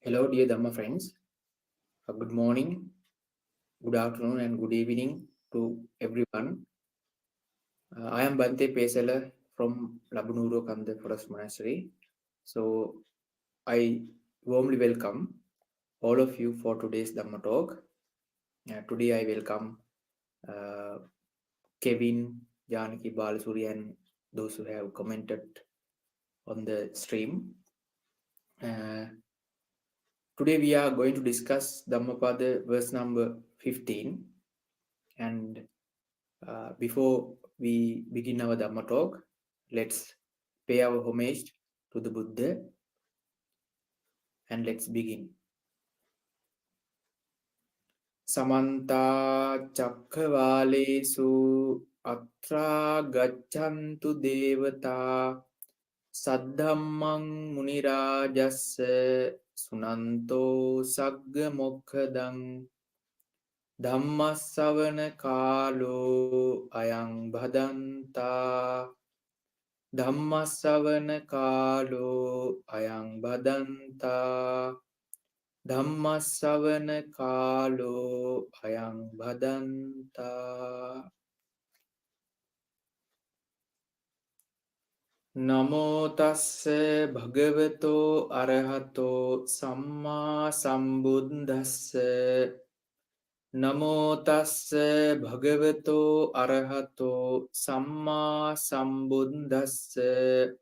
Hello, dear Dhamma friends. Good morning, good afternoon, and good evening to everyone. I am Bante Pesala from Labunuro Kanda Forest Monastery. So, I warmly welcome all of you for today's Dhamma talk. Today, I welcome uh, Kevin, Janaki, Balasuri, and those who have commented on the stream. Today, we are going to discuss Dhammapada verse number 15. And before we begin our Dhamma talk, let's pay our homage to the Buddha and let's begin. Samanta Chakravalesu Atra Gachantu Devata Saddhammang Munirajassa Sunanto Sagga Mokkadang Dhammasavana Kalo Ayang Bhadanta Dhammasavana Kalo Ayang Bhadanta Dhammasavana Kalo Ayang Bhadanta Namo Tassa Bhagavato Arahato Samma Sambuddhassa Namo Tassa Bhagavato Arahato Samma Sambuddhassa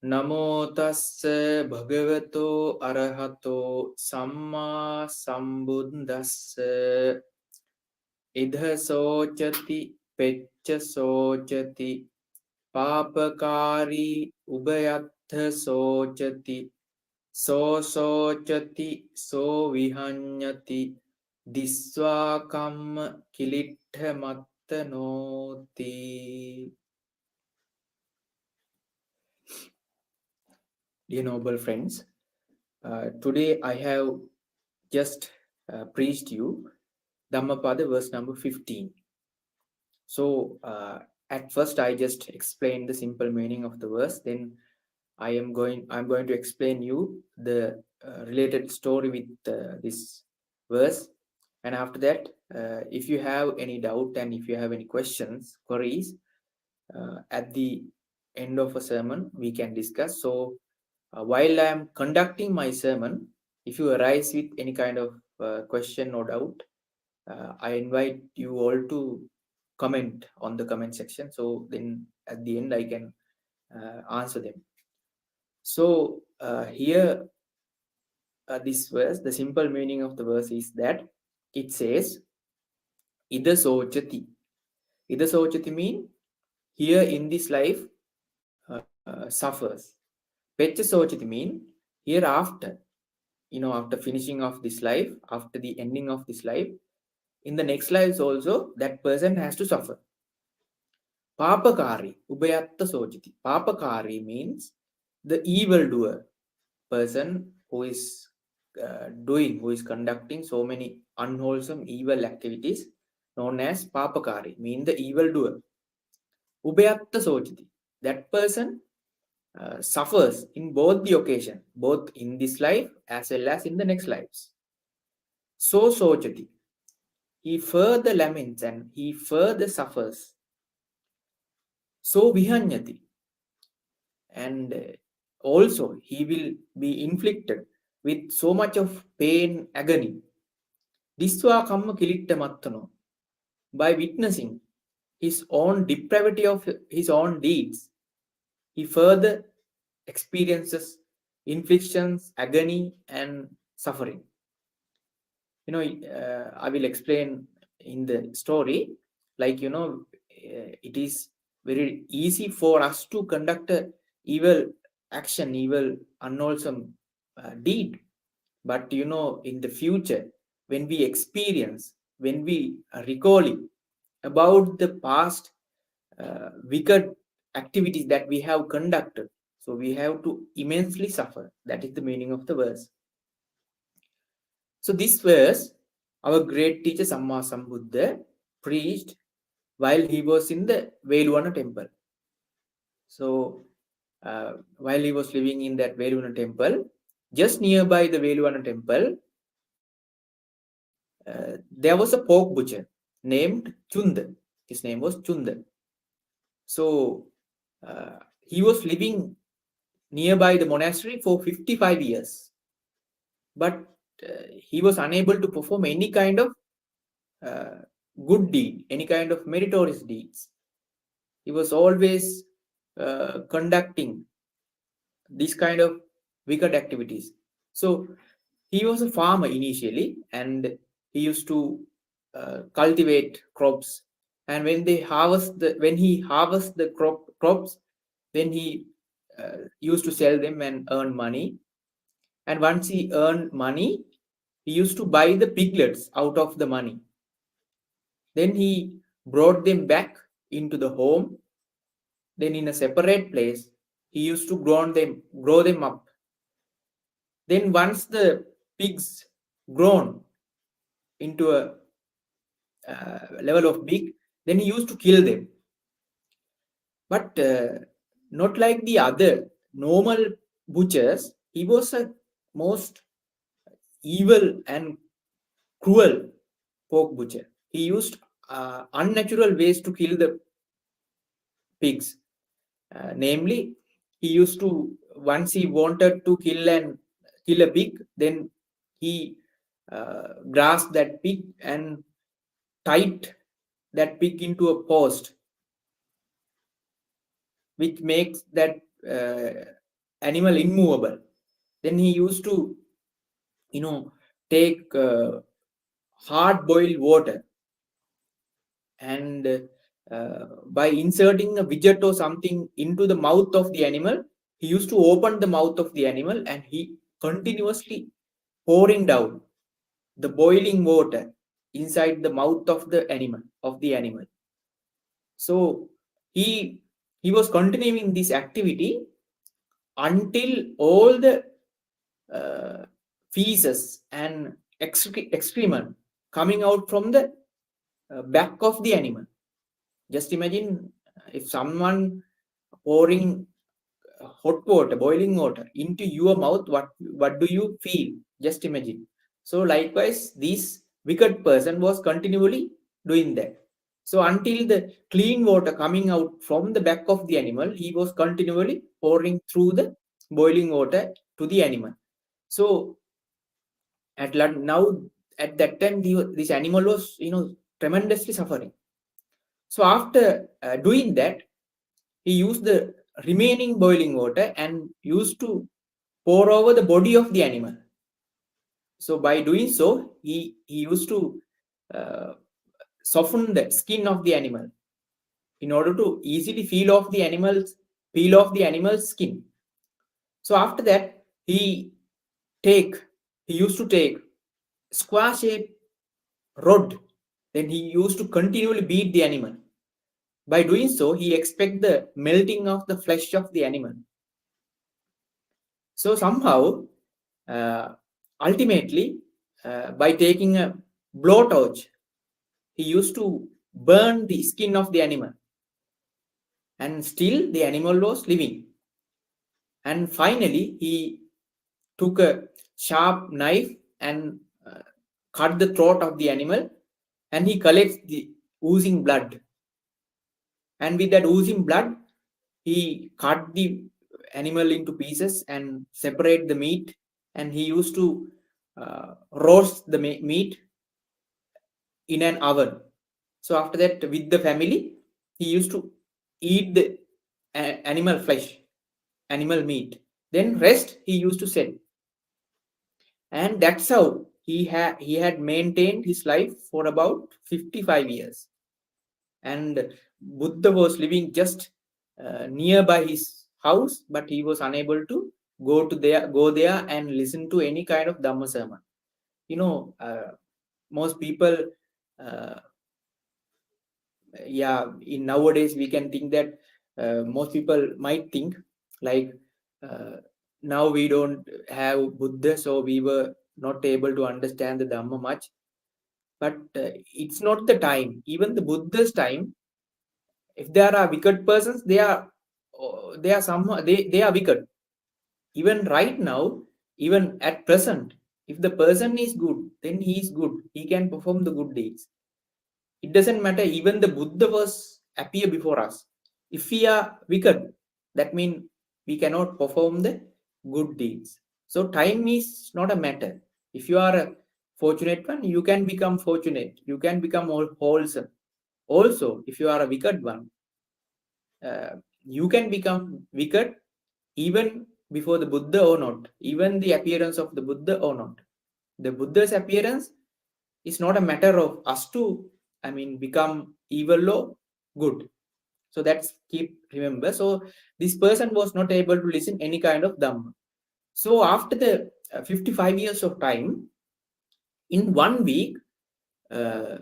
Namo Tassa Bhagavato Arahato Samma Sambuddhassa Idha Sochati Pecca Sochati Papakari Ubayatha Sochati So Sochati So Vihanyati Diswa Kamma Kilittha Mattanoti. Dear noble friends, today I have just preached you Dhammapada verse number 15. So at first I just explained the simple meaning of the verse. Then I'm going to explain you the related story with this verse. And after that, if you have any doubt and if you have any questions, queries, at the end of a sermon we can discuss. So while I am conducting my sermon, if you arise with any kind of question or doubt, I invite you all to comment on the comment section. So then at the end I can answer them. So here, this verse, the simple meaning of the verse is that it says, Ida Sochati. Ida Sochati mean here in this life suffers. Pecha Sochati mean hereafter. After finishing of this life, after the ending of this life, in the next lives also, that person has to suffer. Papakari, Ubayatta Sochati. Papakari means the evildoer, person who is who is conducting so many unwholesome evil activities, known as Papakari, mean the evildoer. Ubayatta Sochati. That person suffers in both the occasion, both in this life as well as in the next lives. So Sochati. He further laments and he further suffers. So Vihanyati. And also he will be inflicted with so much of pain, agony. Diswa kamma kilitta mattano. By witnessing his own depravity of his own deeds, he further experiences inflictions, agony, and suffering. I will explain in the story, like, it is very easy for us to conduct a evil action, evil, unwholesome deed. But, in the future, when we experience, when we are recalling about the past wicked activities that we have conducted, so we have to immensely suffer. That is the meaning of the verse. So this verse, our great teacher Samma Sambuddha preached while he was in the Veluvana temple. So while he was living in that Veluvana temple. Just nearby the Veluvana temple, there was a pork butcher named Chunda. His name was Chunda. So he was living nearby the monastery for 55 years. But he was unable to perform any kind of good deed, any kind of meritorious deeds. He was always conducting these kind of wicked activities. So he was a farmer initially, and he used to cultivate crops. And when he harvests the crops, then he used to sell them and earn money. And once he earned money, he used to buy the piglets out of the money. Then he brought them back into the home. Then in a separate place, he used to grow them up. Then once the pigs grown into a level of big, then he used to kill them. But not like the other normal butchers, he was a most evil and cruel pork butcher. He used unnatural ways to kill the pigs. Namely, he used to, once he wanted to kill a pig, then he grasped that pig and tied that pig into a post, which makes that animal immovable. Then he used to, take hard boiled water, and by inserting a widget or something into the mouth of the animal, he used to open the mouth of the animal, and he continuously pouring down the boiling water inside the mouth of the animal. So he was continuing this activity until all the feces and excrement coming out from the back of the animal. Just imagine if someone pouring hot water, boiling water into your mouth, what do you feel? Just imagine. So likewise, this wicked person was continually doing that. So until the clean water coming out from the back of the animal, he was continually pouring through the boiling water to the animal. So now at that time, this animal was tremendously suffering. So after doing that, he used the remaining boiling water and used to pour over the body of the animal. So by doing so, he used to soften the skin of the animal in order to easily peel off the animal's skin. So after that, he used to take square-shaped rod. Then he used to continually beat the animal. By doing so, he expect the melting of the flesh of the animal. So somehow, ultimately, by taking a blowtorch, he used to burn the skin of the animal, and still the animal was living. And finally, he took a sharp knife and cut the throat of the animal, and he collects the oozing blood. And with that oozing blood, he cut the animal into pieces and separate the meat, and he used to roast the meat in an oven. So after that, with the family, he used to eat the animal flesh, animal meat. Then rest he used to sell, and that's how he had maintained his life for about 55 years. And Buddha was living just nearby his house, but he was unable to go there and listen to any kind of Dhamma sermon. Most people, in nowadays we can think that most people might think like, now we don't have Buddha, so we were not able to understand the Dhamma much. But it's not the time. Even the Buddha's time, if there are wicked persons, they are they are wicked. Even right now, even at present, if the person is good, then he is good. He can perform the good deeds. It doesn't matter. Even the Buddha was appear before us. If we are wicked, that means we cannot perform the good deeds. So time is not a matter. If you are a fortunate one, you can become fortunate. You can become wholesome. Also, if you are a wicked one, you can become wicked even before the Buddha or not, even the appearance of the Buddha or not. The Buddha's appearance is not a matter of us to, become evil or good. So that's keep remember. So this person was not able to listen any kind of Dhamma. So after the 55 years of time, in 1 week, uh,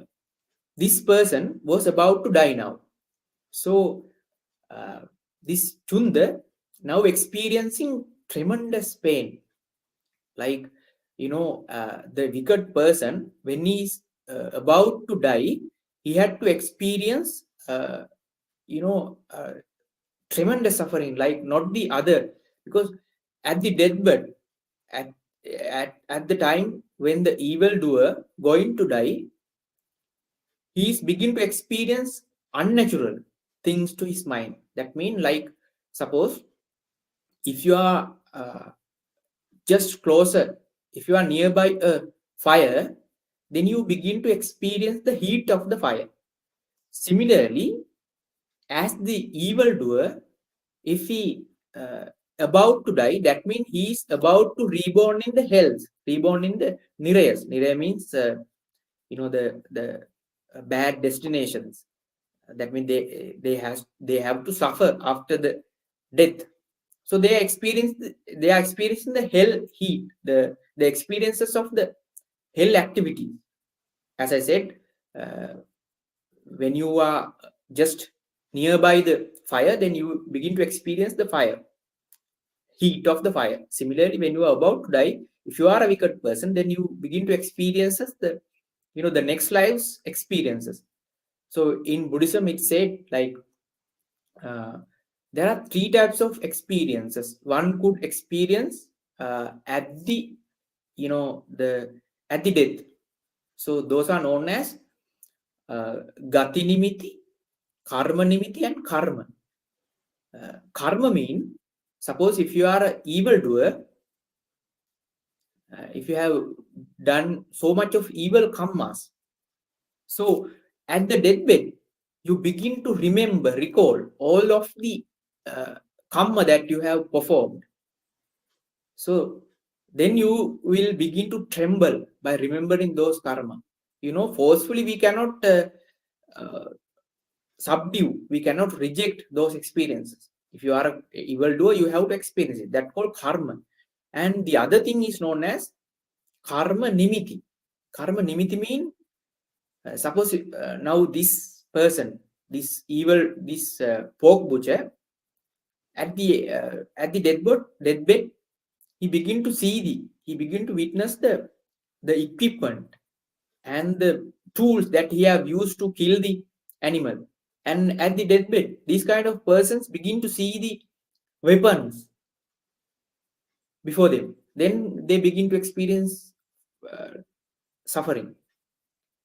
this person was about to die now. So this Chunda now experiencing tremendous pain. Like, the wicked person, when he's about to die, he had to experience, tremendous suffering, like not the other. Because at the deathbed, at, at the time when the evildoer going to die, he's begin to experience unnatural things to his mind. That means, like, suppose if you are just closer, if you are nearby a fire, then you begin to experience the heat of the fire. Similarly, as the evildoer, if he about to die, that means he is about to reborn in the hells, reborn in the nirayas. Niraya means the bad destinations. That means they have to suffer after the death. So they are experiencing the hell heat, the experiences of the hell activity. As I said, uh, when you are just nearby the fire, then you begin to experience the fire heat of the fire. Similarly, when you are about to die, if you are a wicked person, then you begin to experience the next life's experiences. So in Buddhism, it said, like, there are three types of experiences one could experience at the the at the death. So those are known as gati nimiti, karma nimiti, and karma. Karma mean, suppose if you are an evildoer, if you have done so much of evil karmas, so at the deathbed, you begin to recall all of the karma that you have performed. So then you will begin to tremble by remembering those karma. Forcefully we cannot uh, subdue, we cannot reject those experiences. If you are an evildoer, you have to experience it. That's called karma. And the other thing is known as karma nimiti. Karma nimiti mean, suppose now this person, this pork butcher, at the deathbed, he begin to witness the equipment and the tools that he have used to kill the animal. And at the deathbed, these kind of persons begin to see the weapons before them. Then they begin to experience suffering.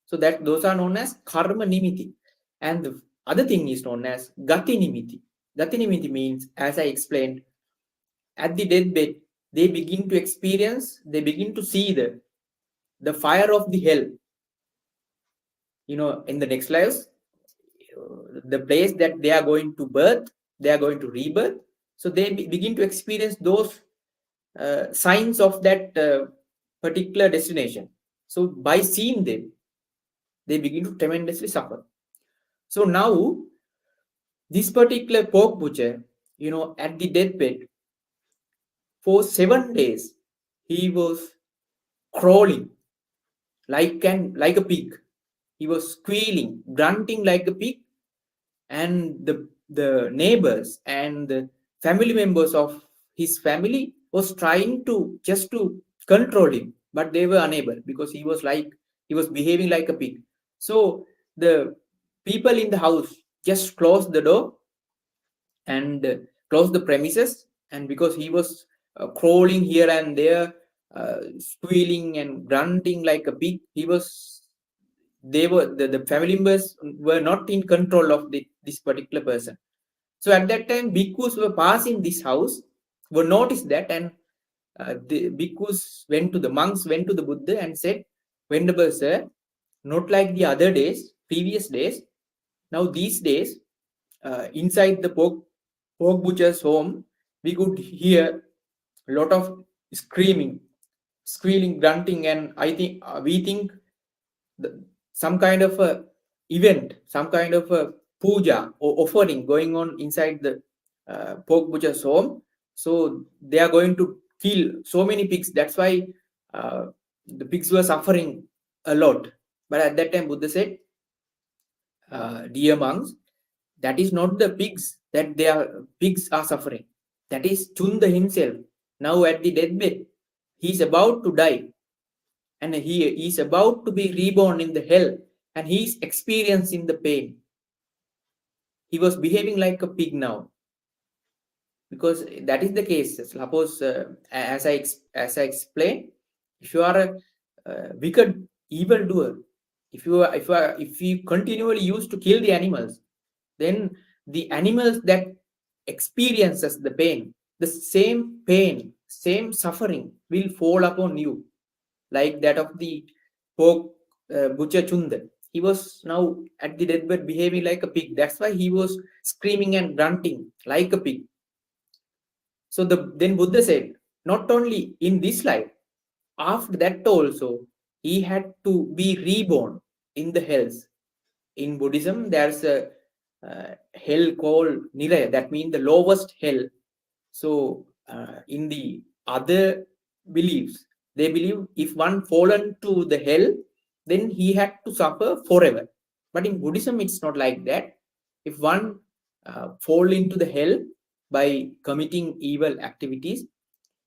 So that those are known as karma nimiti. And the other thing is known as gati nimiti. Gati nimiti means, as I explained, at the deathbed, they begin to see the fire of the hell. In the next lives, the place that they are going to birth, they are going to rebirth. So they begin to experience those signs of that particular destination. So by seeing them, they begin to tremendously suffer. So now, this particular pork butcher, at the deathbed, for 7 days, he was crawling like a pig. He was squealing, grunting like a pig, and the neighbors and the family members of his family was trying to just to control him, but they were unable, because he was behaving like a pig. So the people in the house just closed the door, and closed the premises, and because he was crawling here and there, squealing and grunting like a pig, the family members were not in control of this particular person. So at that time, bhikkhus were passing this house, were noticed that, and the bhikkhus monks went to the Buddha and said, "Venerable sir, not like the other days, previous days. Now these days, inside the pork butcher's home, we could hear a lot of screaming, squealing, grunting, and I think we think some kind of a event, some kind of a puja or offering going on inside the pork butcher's home. So they are going to kill so many pigs. That's why the pigs were suffering a lot." But at that time, Buddha said, "Dear monks, that is not the pigs are suffering. That is Chunda himself. Now at the deathbed, he is about to die, and he is about to be reborn in the hell, and he is experiencing the pain. He was behaving like a pig now, because that is the case. Suppose, as I explained, if you are a wicked evildoer, if you continually used to kill the animals, then the animals that experiences the pain, the same pain, same suffering will fall upon you, like that of the pork butcher Chunda. He was now at the deathbed behaving like a pig. That's why he was screaming and grunting like a pig. So then Buddha said, not only in this life, after that also, he had to be reborn in the hells. In Buddhism, there's a hell called Niraya, that means the lowest hell. So in the other beliefs, they believe if one fallen to the hell, then he had to suffer forever. But in Buddhism, it's not like that. If one fall into the hell by committing evil activities,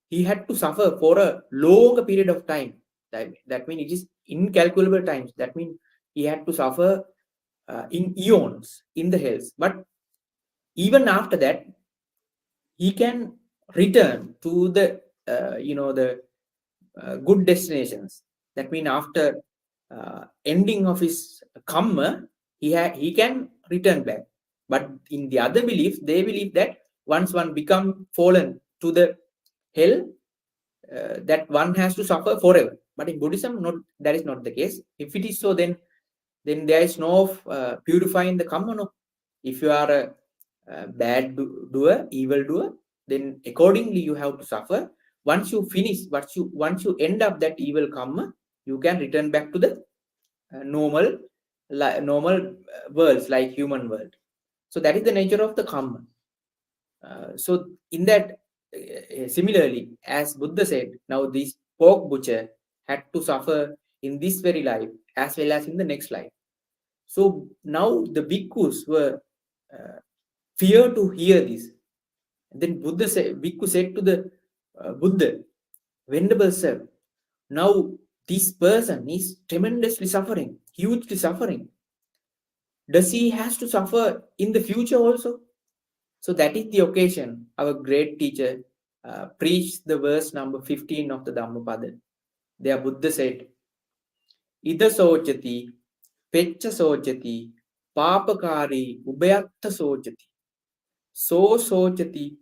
he had to suffer for a longer period of time. That means it is incalculable times. That means he had to suffer in eons in the hells. But even after that, he can return to the the good destinations. That means after ending of his karma, he can return back. But in the other belief, they believe that once one become fallen to the hell, that one has to suffer forever. But in Buddhism, not that is not the case. If it is so, then there is no purifying the karma. No, if you are a bad doer, evil doer, then accordingly you have to suffer. Once you finish, once you end up that evil karma, you can return back to the normal worlds, like human world. So that is the nature of the karma. So in that, similarly, as Buddha said, now this pork butcher had to suffer in this very life as well as in the next life. So now the bhikkhus were fear to hear this. And then Bhikkhu said to the Buddha, "Venerable sir, now this person is tremendously suffering, hugely suffering. Does he has to suffer in the future also?" So that is the occasion our great teacher preached the verse number 15 of the Dhammapada. There Buddha said, "Ida sochati, peccha sochati, papakari ubayatta sochati. So sochati,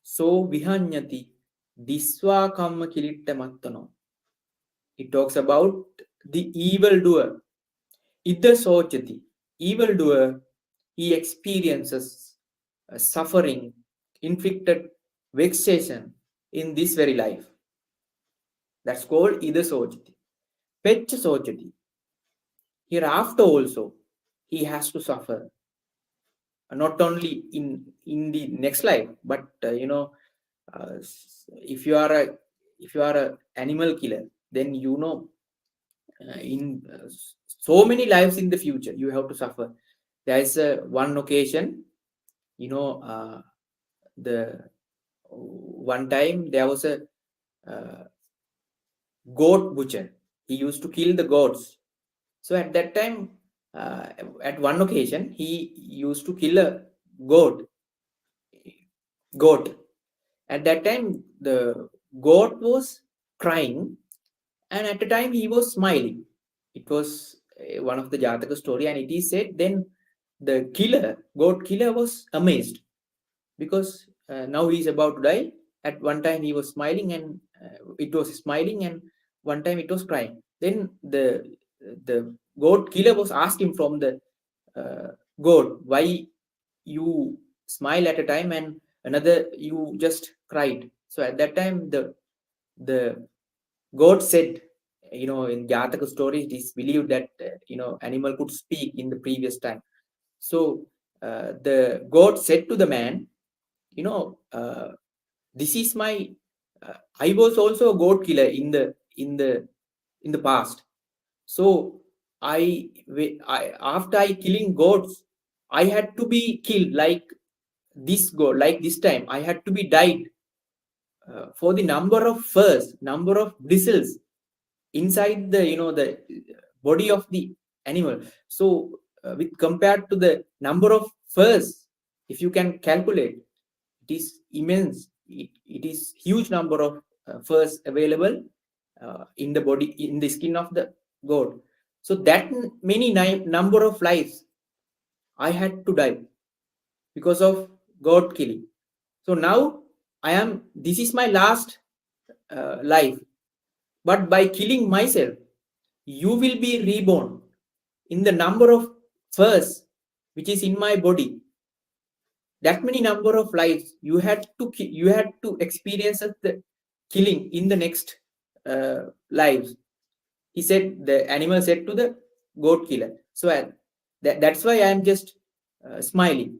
so vihanyati, disva kamma kilitta mattano." It talks about the evildoer. Ida sochati, evildoer, he experiences suffering, inflicted vexation in this very life. That's called Ida sochati. Peccha sochati. Hereafter also, he has to suffer. Not only in the next life, but if you are a animal killer, then in so many lives in the future you have to suffer. There is one occasion, the one time there was a goat butcher. He used to kill the goats. So at that time, at one occasion, he used to kill a goat. goat. At that time, the goat was crying, and at the time he was smiling. It was one of the Jataka story, and it is said then the goat killer, was amazed because now he is about to die. At one time he was smiling, and it was smiling, and one time it was crying. Then the goat killer was asking from the goat, why you smile at a time and another you just cried. So at that time the goat said, in Jataka stories it is believed that animal could speak in the previous time. So the goat said to the man, this is my I was also a goat killer in the past. So I after I killing goats, I had to be killed like this goat, like this time I had to be died for the number of furs, number of bristles inside the body of the animal. So with compared to the number of furs, if you can calculate, it is immense. It is huge number of furs available in the body, in the skin of the goat. So that many number of lives I had to die because of goat killing. So now this is my last life, but by killing myself, you will be reborn in the number of furs which is in my body. That many number of lives you had to experience the killing in the next lives. He said, the animal said to the goat killer. So that's why I am just smiling.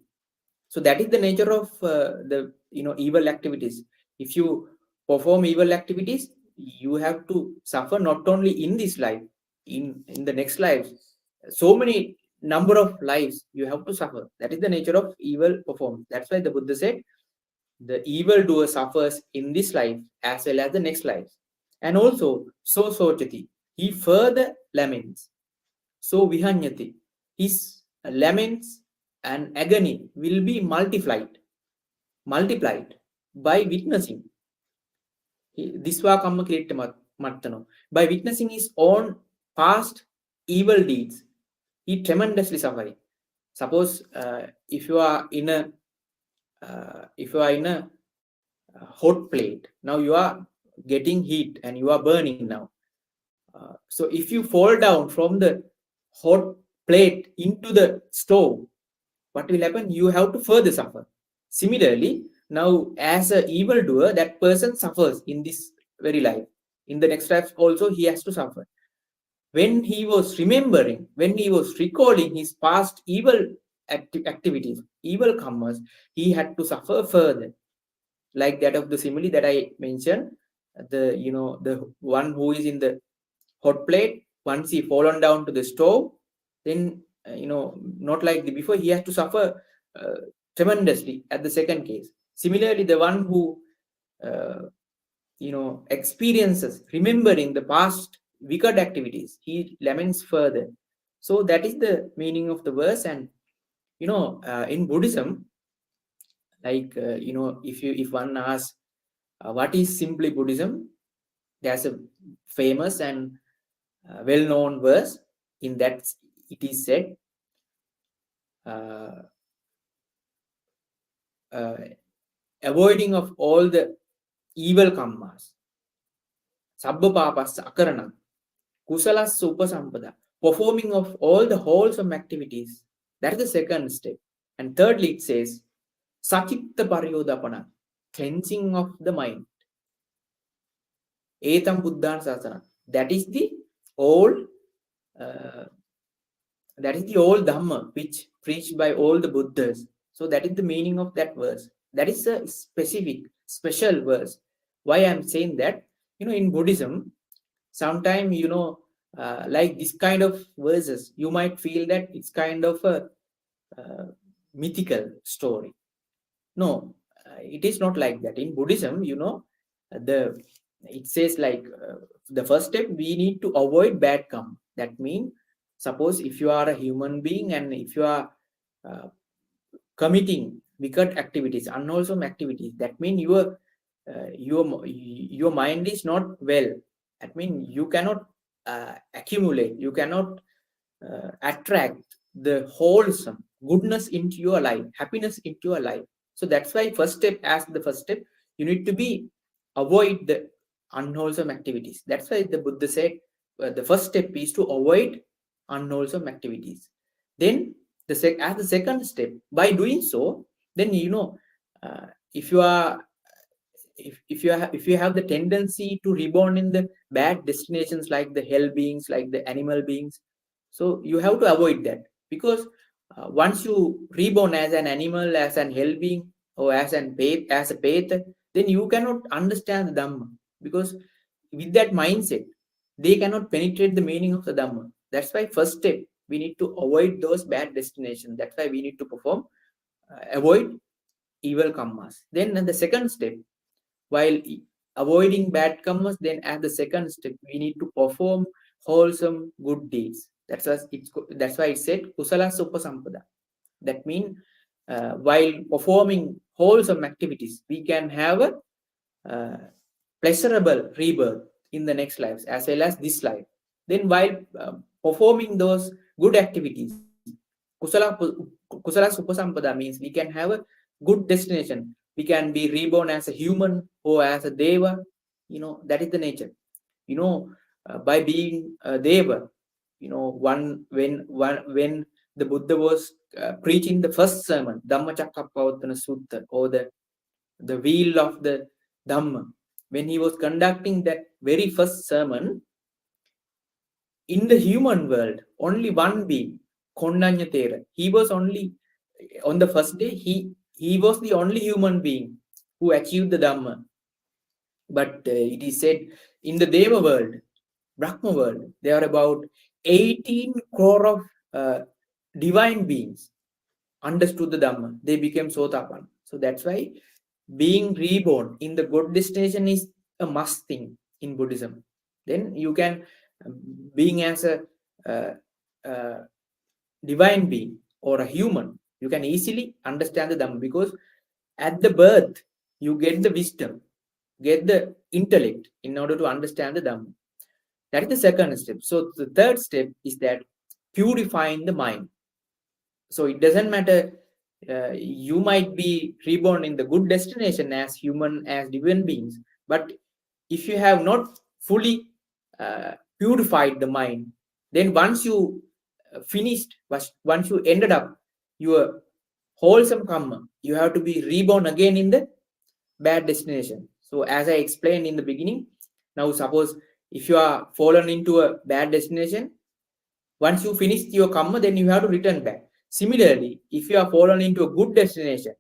So that is the nature of the evil activities. If you perform evil activities, you have to suffer not only in this life, in the next lives. So many number of lives you have to suffer. That is the nature of evil performance. That's why the Buddha said the evil doer suffers in this life as well as the next life. And also, so sochati, he further laments. So vihanyati, his laments and agony will be multiplied by witnessing. Diswa kamma kiretta mattano. By witnessing his own past evil deeds, he tremendously suffering. Suppose if you are in a hot plate, now you are getting heat and you are burning now. So if you fall down from the hot plate into the stove, what will happen? You have to further suffer. Similarly, now as an evildoer, that person suffers in this very life. In the next life also, he has to suffer. When he was remembering, when he was recalling his past evil activities, evil karmas, he had to suffer further. Like that of the simile that I mentioned, the one who is in the hot plate, once he fallen down to the stove, then not like the before, he has to suffer tremendously at the second case. Similarly, the one who experiences remembering the past wicked activities, he laments further. So that is the meaning of the verse. And in Buddhism, like if one asks what is simply Buddhism, there's a famous and well-known verse. In that it is said, avoiding of all the evil karmas, sabba papas akaranam, kusalas upasampada, performing of all the wholesome activities. That is the second step. And thirdly, it says sachitta paryodapana, cleansing of the mind. Etam buddhan sasana. That is the old Dhamma which preached by all the Buddhas. So that is the meaning of that verse. That is a special verse. Why I'm saying that, in Buddhism, sometimes, like this kind of verses, you might feel that it's kind of a mythical story. No, it is not like that. In Buddhism, it says like the first step, we need to avoid bad karma. That means, suppose if you are a human being and if you are committing wicked activities, unwholesome activities. That means your mind is not well. That means you cannot accumulate, you cannot attract the wholesome goodness into your life, happiness into your life. So that's why first step, as the first step, you need to be avoid the unwholesome activities. That's why the Buddha said the first step is to avoid unwholesome activities. Then as the second step, by doing so, then if you are if you have the tendency to reborn in the bad destinations like the hell beings, like the animal beings, so you have to avoid that. Because once you reborn as an animal, as an hell being, or as as a pet, then you cannot understand the Dhamma. Because with that mindset, they cannot penetrate the meaning of the Dhamma. That's why first step, we need to avoid those bad destinations. That's why we need to perform avoid evil karmas. Then the second step, while avoiding bad karmas, then as the second step, we need to perform wholesome good deeds. That's why it said kusala upasampada. That means while performing wholesome activities, we can have a pleasurable rebirth in the next lives as well as this life. Then while performing those good activities, kusala upasampada means we can have a good destination. We can be reborn as a human or as a deva. That is the nature. By being a deva, when the Buddha was preaching the first sermon, Dhammacakkappavattana Sutta, or the wheel of the Dhamma, when he was conducting that very first sermon, in the human world, only one being, Konnanya Thera, he was only, on the first day, he was the only human being who achieved the Dhamma. But it is said in the Deva world, Brahma world, there are about 18 crore of divine beings understood the Dhamma. They became Sotapan. So that's why being reborn in the good destination is a must thing in Buddhism. Then you can, being as a divine being or a human, you can easily understand the Dhamma, because at the birth, you get the wisdom, get the intellect in order to understand the Dhamma. That is the second step. So the third step is that purifying the mind. So it doesn't matter, you might be reborn in the good destination as human, as divine beings, but if you have not fully purified the mind, then once you finished, once you ended up your wholesome karma, you have to be reborn again in the bad destination. So as I explained in the beginning, now suppose if you are fallen into a bad destination, once you finish your karma, then you have to return back. Similarly, if you are fallen into a good destination,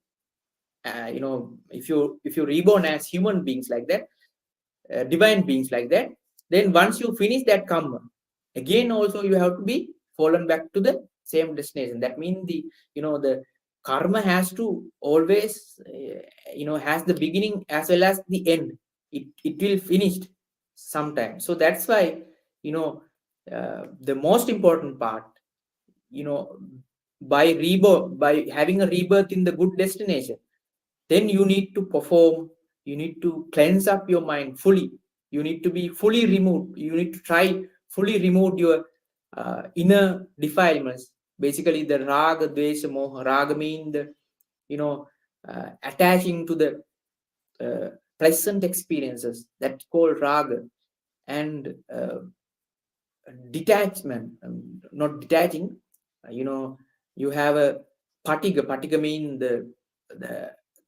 if you reborn as human beings like that, divine beings like that, then once you finish that karma, again also you have to be fallen back to the same destination. That means the karma has to always has the beginning as well as the end. It will finish sometime. So that's why the most important part, by having a rebirth in the good destination, then you need to perform, you need to cleanse up your mind fully. You need to be fully removed. You need to try fully remove your inner defilements. Basically, the raga, dvesha, moha. Raga means the attaching to the pleasant experiences. That's called raga. And detachment, not detaching. You have a patiga mean the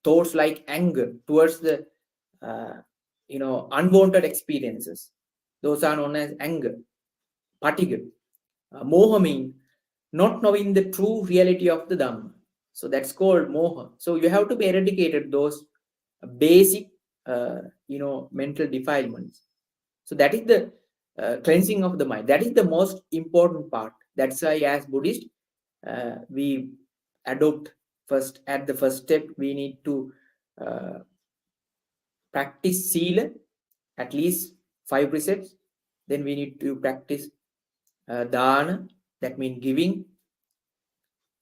thoughts like anger towards the unwanted experiences. Those are known as anger, patiga. Moha mean not knowing the true reality of the Dhamma. So that's called moha. So you have to be eradicated those basic mental defilements. So that is the cleansing of the mind. That is the most important part. That's why as Buddhist, we adopt first, at the first step, we need to practice sila, at least 5 precepts. Then we need to practice dana, that means giving.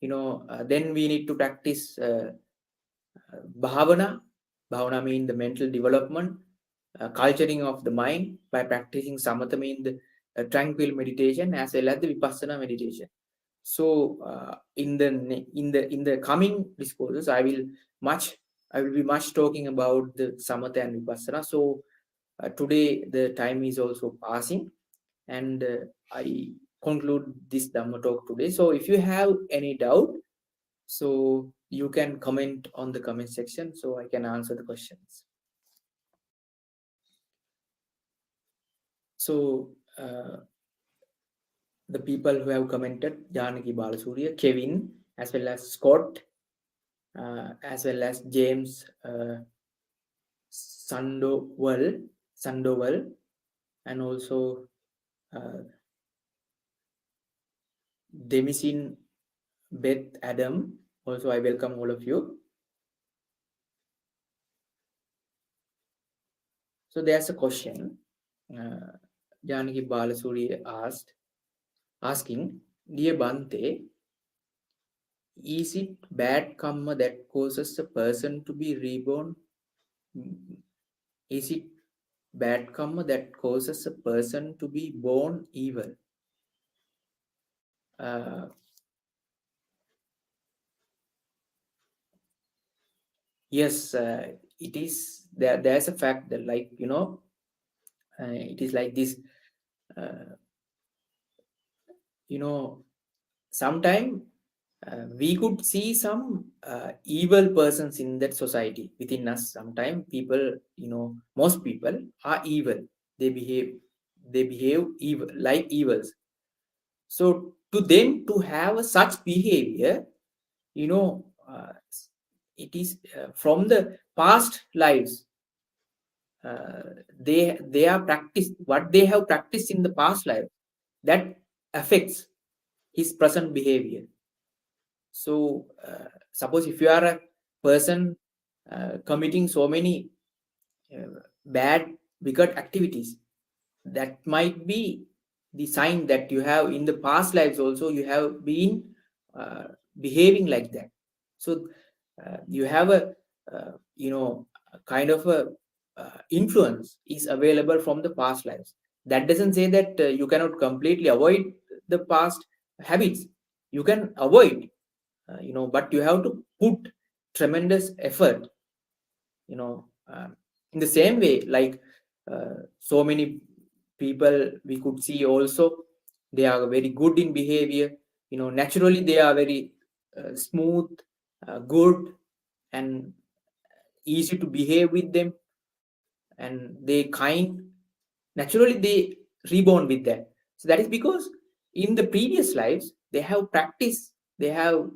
Then we need to practice Bhavana. Bhavana means the mental development, culturing of the mind by practicing samatha means the tranquil meditation as well as the vipassana meditation. So in the coming discourses, I will be much talking about the samatha and vipassana. So today the time is also passing, and I conclude this Dhamma talk today. So if you have any doubt, so you can comment on the comment section so I can answer the questions. So the people who have commented, Janaki Balasuriya, Kevin, as well as Scott, as well as James Sandoval, and also Demisin Beth Adam. Also, I welcome all of you. So there's a question. Janaki Balasuri asking, Dear Bante, is it bad karma that causes a person to be reborn? Is it bad karma that causes a person to be born evil? Yes, it is. There's a fact that, like, it is like this. Sometimes we could see some evil persons in that society within us. Sometimes people, most people are evil. They behave evil, like evils. So to them to have such behavior, it is from the past lives. They are practiced what they have practiced in the past life, that affects his present behavior. So suppose if you are a person committing so many bad wicked activities, that might be the sign that you have in the past lives also you have been behaving like that. So you have a kind of a influence is available from the past lives. That doesn't say that you cannot completely avoid the past habits. You can avoid, but you have to put tremendous effort, in the same way, like so many people we could see also, they are very good in behavior, naturally they are very smooth, good, and easy to behave with them, and they kind, naturally they reborn with that. So that is because in the previous lives they have practiced, they have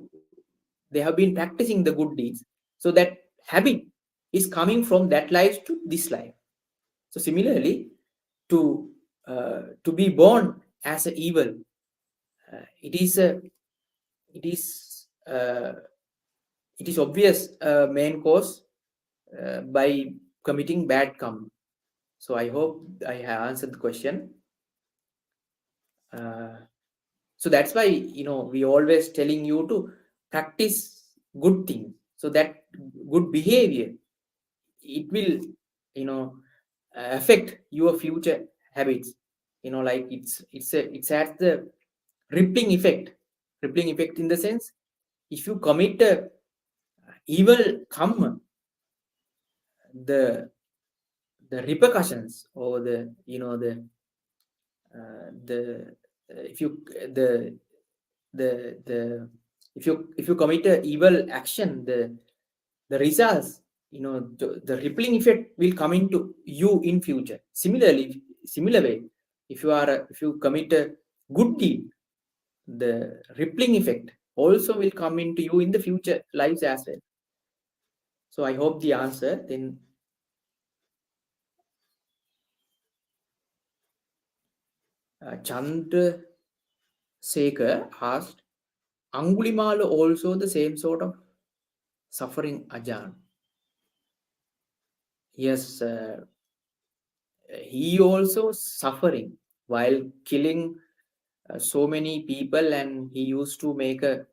been practicing the good deeds, so that habit is coming from that life to this life. So similarly, to be born as an evil, it is it is uh, it is obvious main cause by committing bad karma. So I hope I have answered the question. So that's why we always telling you to practice good things, so that good behavior, it will affect your future habits. Like it's at the rippling effect in the sense, if you commit a evil karma, the repercussions, or the if you the if you commit a evil action, the results, the rippling effect will come into you in future. Similar way, if you commit a good deed, the rippling effect also will come into you in the future lives as well. So I hope the answer. Then Chandra Sekhar asked, Angulimala also the same sort of suffering Ajan? Yes, he also suffering while killing so many people, and he used to make a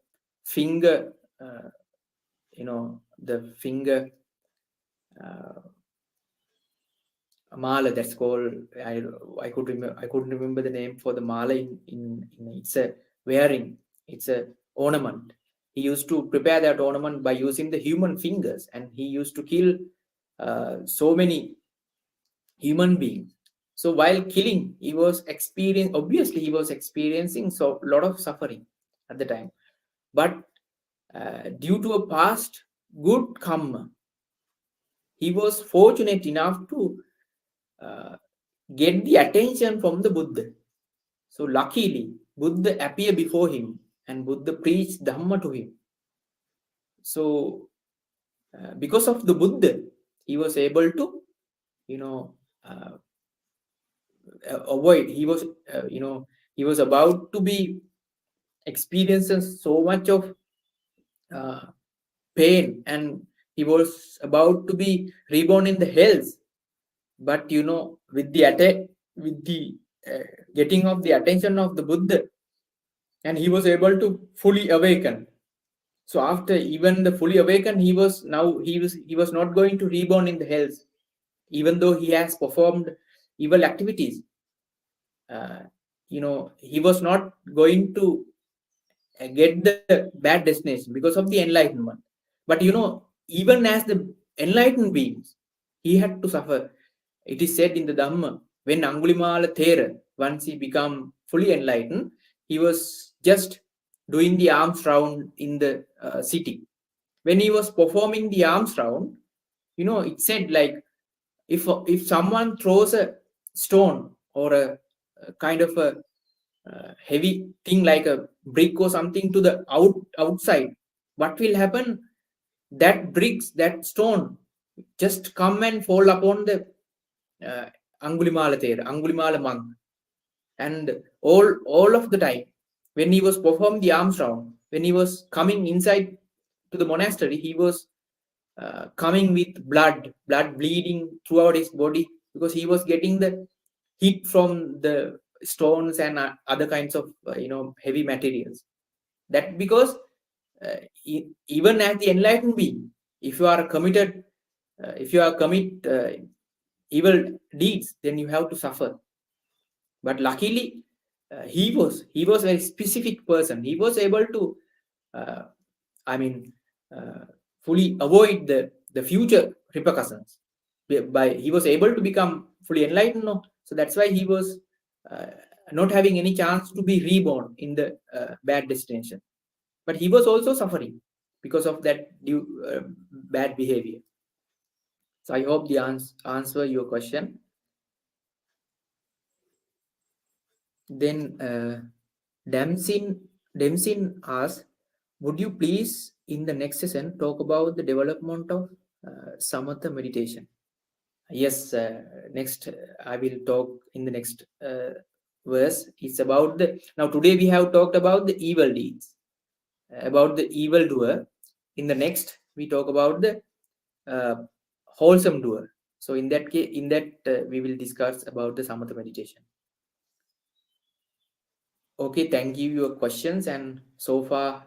finger the finger mala that's called, I couldn't remember the name for the mala in it's a wearing, it's a ornament. He used to prepare that ornament by using the human fingers, and he used to kill so many human beings. So while killing, obviously he was experiencing so lot of suffering at the time. But due to a past good karma, he was fortunate enough to uh, get the attention from the Buddha. So luckily, Buddha appeared before him, and Buddha preached Dhamma to him. So because of the Buddha, he was able to, uh, avoid. He was about to be experiencing so much of uh, pain, and he was about to be reborn in the hells. But with the getting of the attention of the Buddha, and he was able to fully awaken. So after even the fully awakened, he was not going to reborn in the hells, even though he has performed evil activities. uh, he was not going to get the bad destination because of the enlightenment. But even as the enlightened beings, he had to suffer. It is said in the Dhamma, when Angulimala Thera, once he became fully enlightened, he was just doing the alms round in the city. When he was performing the alms round, it said like, if someone throws a stone or a kind of a heavy thing like a brick or something to the outside, what will happen? That bricks, that stone, just come and fall upon the uh, Angulimala monk. And all of the time, when he was performing the alms round, when he was coming inside to the monastery, he was coming with blood bleeding throughout his body, because he was getting the heat from the stones and other kinds of heavy materials. That because even as the enlightened being, if you are committed, if you are commit evil deeds, then you have to suffer. But luckily, he was a very specific person. He was able to, uh, I mean, uh, fully avoid the future repercussions. By he was able to become fully enlightened. No? So that's why he was uh, not having any chance to be reborn in the bad destination. But he was also suffering because of that bad behavior. So I hope the answer your question. Then Demsin asks, would you please in the next session talk about the development of samatha meditation? Yes, next I will talk in the next verse. It's about now today we have talked about the evil deeds, about the evil doer. In the next we talk about the uh, wholesome doer. So in that case, we will discuss about the samatha meditation. Okay, thank you your questions, and so far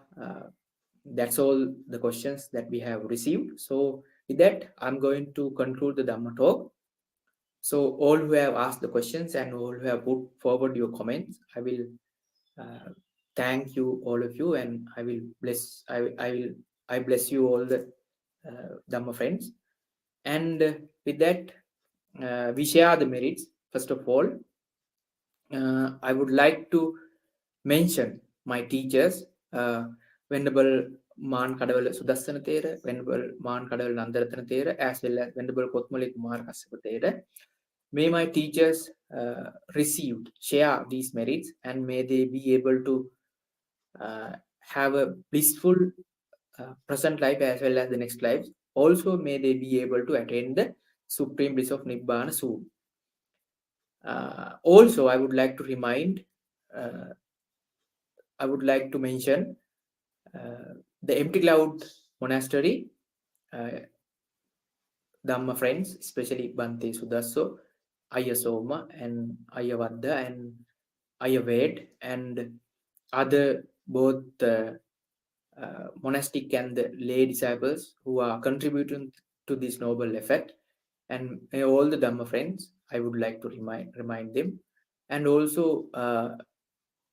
that's all the questions that we have received. So with that, I'm going to conclude the Dhamma talk. So all who have asked the questions and all who have put forward your comments, I will thank you all of you, and I will bless. I bless you all the Dhamma friends. And with that, we share the merits. First of all, I would like to mention my teachers, Venerable Man Kadawala Sudassana Thera, Venerable Man Kadawala Nandaratana Thera, as well as Venerable Kotmali Kumar Kassapa Thera. May my teachers share these merits, and may they be able to have a blissful present life as well as the next life. Also, may they be able to attain the supreme bliss of Nibbana soon. Also, I would like to mention the Empty Cloud Monastery, Dhamma friends, especially Bante Sudasso, Ayasoma, and Ayavadda, and Ayaved, and other both monastic and the lay disciples who are contributing to this noble effort. And may all the Dhamma friends, I would like to remind them, and also all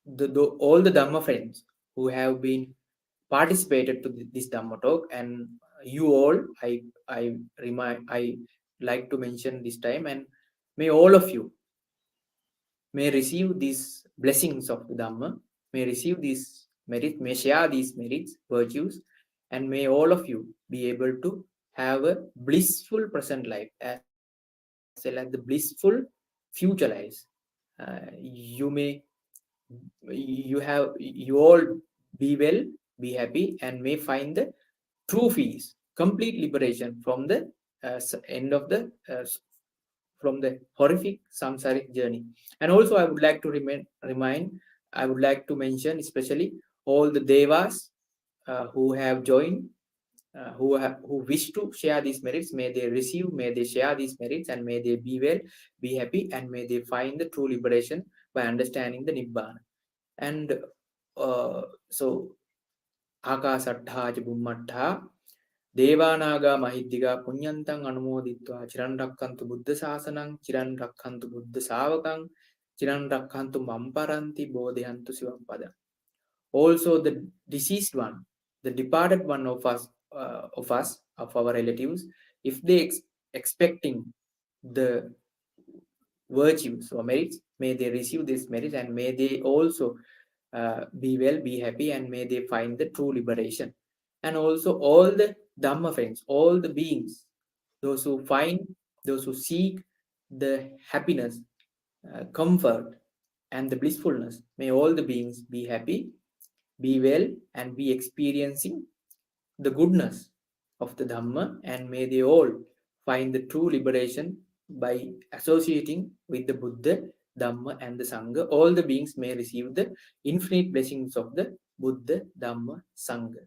the Dhamma friends who have been participated to this Dhamma talk, and you all, I like to mention this time, and may all of you may receive these blessings of the Dhamma, may receive these merits, may share these merits, virtues, and may all of you be able to have a blissful present life as well as the blissful future lives. You may, you all be well, be happy, and may find the true peace, complete liberation from the end of the from the horrific samsaric journey. And also, I would like to I would like to mention especially all the devas who have joined, who wish to share these merits. May they receive, may they share these merits, and may they be well, be happy, and may they find the true liberation by understanding the Nibbana. And so, Akasattha cha Bhummattha Devanaga Mahiddiga Punyantang Anumoditva Chiran Rakkantu Buddha Sasanang Chiran Rakkantu Buddha Savakang Chiran Rakkantu Mamparanti Bodhihantu Sivapada. Also the deceased one, the departed one of our relatives, if they expecting the virtues or merits, may they receive this merit, and may they also be well, be happy, and may they find the true liberation. And also all the Dhamma friends, all the beings, those who seek the happiness, comfort, and the blissfulness, may all the beings be happy, be well, and be experiencing the goodness of the Dhamma, and may they all find the true liberation by associating with the Buddha, Dhamma, and the Sangha. All the beings may receive the infinite blessings of the Buddha, Dhamma, Sangha.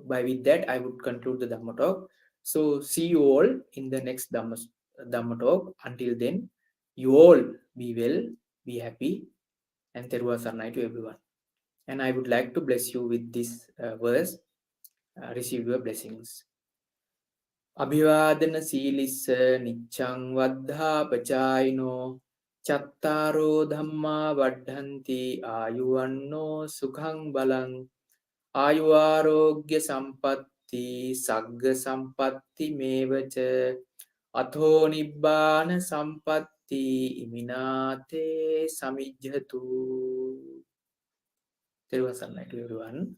By with that, I would conclude the Dhamma talk. So see you all in the next Dhamma talk. Until then, you all be well, be happy, and Teruva Saranai to everyone. And I would like to bless you with this verse. Receive your blessings. Abhivadana Silissa Nichang Vaddha Pachayino Chattaro Dhamma Vaddhanti Ayuvanno Sukhang Balang Ayuarogya Sampatti Sagga Sampatti Mevacha Atho Nibbana Sampatti Iminate Samijhatu. Teruva Saranai to everyone.